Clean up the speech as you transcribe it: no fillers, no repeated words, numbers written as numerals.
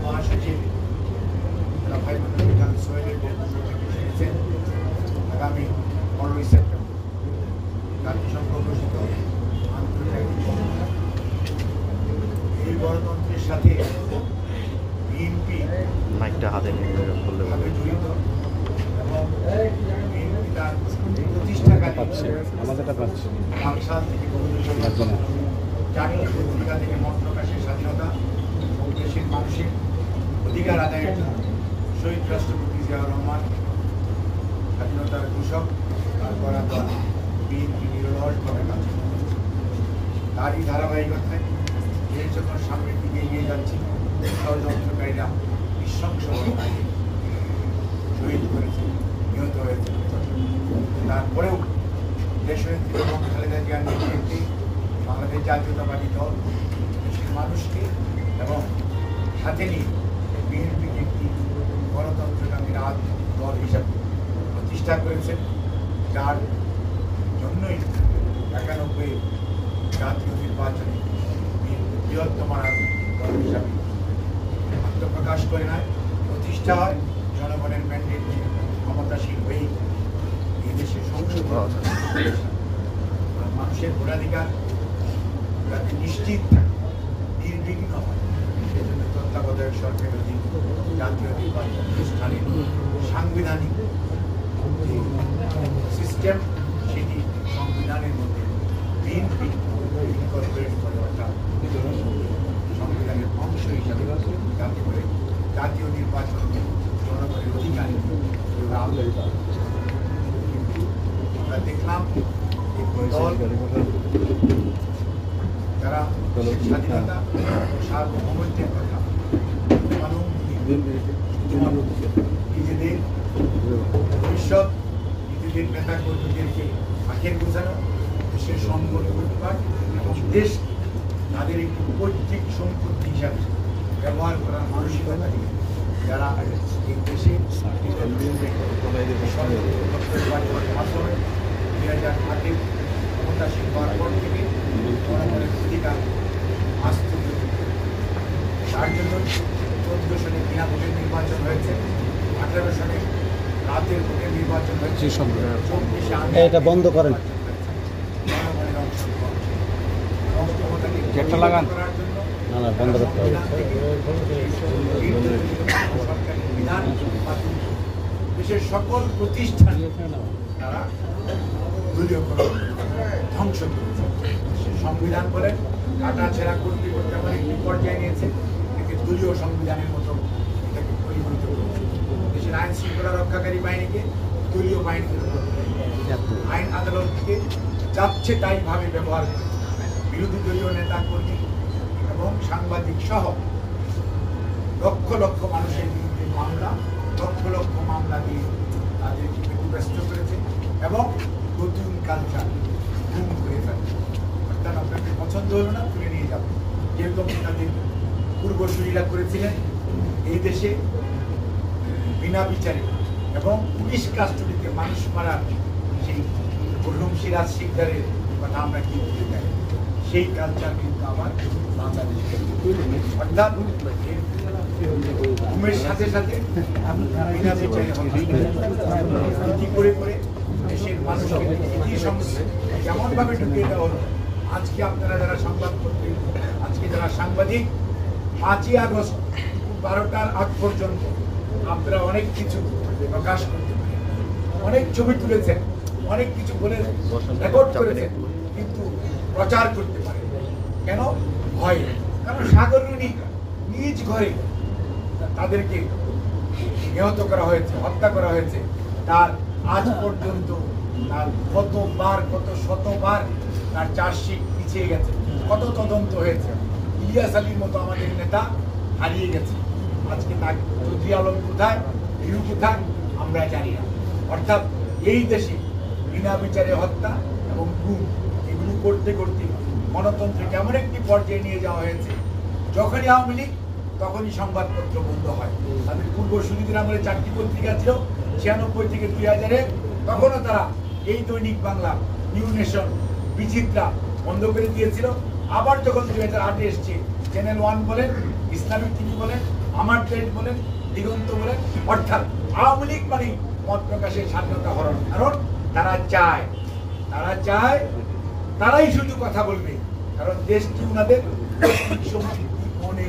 মহাসচিব সোহেলের শুনেছেন আগামী 15ই সেপ্টেম্বর জাতিসংঘ ঘোষিত আন্তর্জাতিক এই গণতন্ত্রের সাথে বিএনপি জড়িত এবং বিএনপি তার প্রতিষ্ঠাকারী সাল থেকে জাতীয় পত্রিকা থেকে মত প্রকাশের স্বাধীনতা এবং দেশের মানুষের অধিকার আদায়ের জন্য শহীদ রাষ্ট্রপতি জিয়াউর রহমান স্বাধীনতার ঘোষক তারপর বিএনপি নিরলসভাবে কাজ তারই ধারাবাহিকতায় দেশ যখন সামনের দিকে এগিয়ে যাচ্ছে ষড়যন্ত্রকারীরা নৃশংসভাবে শহীদ করেছে, নিহত হয়েছে। তারপরেও দেশনেত্রী এবং খালেদা জিয়ার নেতৃত্বে বাংলাদেশ জাতীয়তাবাদী দল দেশের মানুষকে এবং সাথে নিয়ে বিএনপিকে একটি গণতন্ত্রকামী দল হিসাবে প্রতিষ্ঠা করেছেন, যার জন্যই 91 জাতীয় নির্বাচনে বৃহত্তম দল হিসাবে আত্মপ্রকাশ করে নয়, প্রতিষ্ঠা হয় জনগণের ম্যান্ডেট ক্ষমতাসীন হয়েই এই দেশের সংসদ মানুষের ভোটাধিকার যাতে নিশ্চিত থাকে, নির্বিঘ্ন হয়, সেজন্য তত্ত্বাবধায়ক সরকারের অধীন জাতীয় নির্বাচন অনুষ্ঠানের সাংবিধানিক যে সিস্টেম সেটি সংবিধানের মধ্যে বিএনপি ইনকর্পোরেট করে অর্থাৎ সংবিধানের অংশ হিসাবে যাতে করে জাতীয় নির্বাচনকে জনগণের অধিকার আমরা দেখলাম দল যারা স্বাধীনতা ও সার্বভৌমত্বের কথা নিজেদের ভবিষ্যৎ নিজেদের নেতা কর্মীদেরকে আখের বোঝানো, দেশের সম্পদ উৎপাদ এবং দেশ তাদের একটি পৈতৃক সম্পত্তি হিসাবে ব্যবহার করার মানসিকতা নিয়ে যারা এই দেশে 2008 ক্ষমতাসীন হওয়ার পর থেকে জনগণের অধিকার আসতে তার জন্য 14 সালে বিনা ভোটের নির্বাচন হয়েছে, 18 সালে রাতের ভোটের নির্বাচন হয়েছে, 24 এটা বন্ধ করেন জনগণের অংশগ্রহণ লাগান না না বন্ধ করতে হবে। দেশের সকল প্রতিষ্ঠান তারা দলীয়করণ ধ্বংস করেছে। সংবিধান বলেন কাটাছেঁড়া করতে করতে আমার একটি পর্যায়ে নিয়েছে, একে দলীয় সংবিধানের মতো এটাকে পরিণত করেছে। দেশের আইন শৃঙ্খলা রক্ষাকারী বাহিনীকে দলীয় বাহিনী, আইন আদালতকে যাচ্ছে তাই ভাবে ব্যবহার করে বিরোধী দলীয় নেতা কর্মী এবং সাংবাদিক সহ লক্ষ লক্ষ মানুষের বিরুদ্ধে মামলা, লক্ষ লক্ষ মামলা দিয়ে তাদেরকে ক্ষতিগ্রস্ত করেছে এবং নতুন কালচার গুম করে ফেলে। অর্থাৎ আপনাকে পছন্দ হলো না, তুলে নিয়ে যাবে, যেরকম তাদের পূর্বসূরীরা করেছিলেন এই দেশে বিনা বিচারে এবং পুলিশ কাস্টডিতে মানুষ মারার সেই মরহুম সিরাজ শিকদারের কথা আমরা কি বলতে চাই, সেই কালচার কিন্তু আবার বাংলাদেশে অর্থাৎ ঘুমের সাথে সাথে বিনা বিচারে করে করে দেশের মানুষকে কেমন ভাবে ঢুকিয়ে দেওয়া হলো। আজকে আপনারা যারা সংবাদপত্রে, আজকে যারা সাংবাদিক, 5ই আগস্ট 12টার আগ পর্যন্ত আপনারা অনেক কিছু প্রকাশ করতে পারেন, অনেক ছবি তুলেছেন, অনেক কিছু বলে রেকর্ড করেছেন, কিন্তু প্রচার করতে পারেন কেন? ভয়ে। কারণ সাগররুনি নিজ ঘরে তাদেরকে নিহত করা হয়েছে, হত্যা করা হয়েছে, তার আজ পর্যন্ত তার কতবার, কত শতবার তার চার্জশিট পিছিয়ে গেছে, কত তদন্ত হয়েছে। ইলিয়াস আলীর মতো আমাদের নেতা হারিয়ে গেছে, আজকে তার চৌধুরী আলম কোথায়, ভিউ কোথায় আমরা জানি না। অর্থাৎ এই দেশে বিনা বিচারে হত্যা এবং গুম এগুলো করতে করতে গণতন্ত্রকে এমন একটি পর্যায়ে নিয়ে যাওয়া হয়েছে, যখনই আওয়ামী লীগ তখনই সংবাদপত্র বন্ধ হয়। তাদের পূর্বসূরীদের আমলে 4টি পত্রিকা ছিল, 96 থেকে 2000-এ, তখনও তারা এই দৈনিক বাংলা, নিউ নেশন, বিচিত্রা বন্ধ করে দিয়েছিল। আবার যখন 2008-এ এসছে চ্যানেল 1 বলেন, ইসলামিক টিভি বলেন, আমার ট্রেড বলেন, দিগন্ত বলেন, অর্থাৎ আওয়ামী লীগ মানে মত প্রকাশের স্বাধীনতা হরণ। কারণ তারা চায়, তারাই শুধু কথা বলবে, কারণ দেশটি ওনাদের সমৃদ্ধি মনে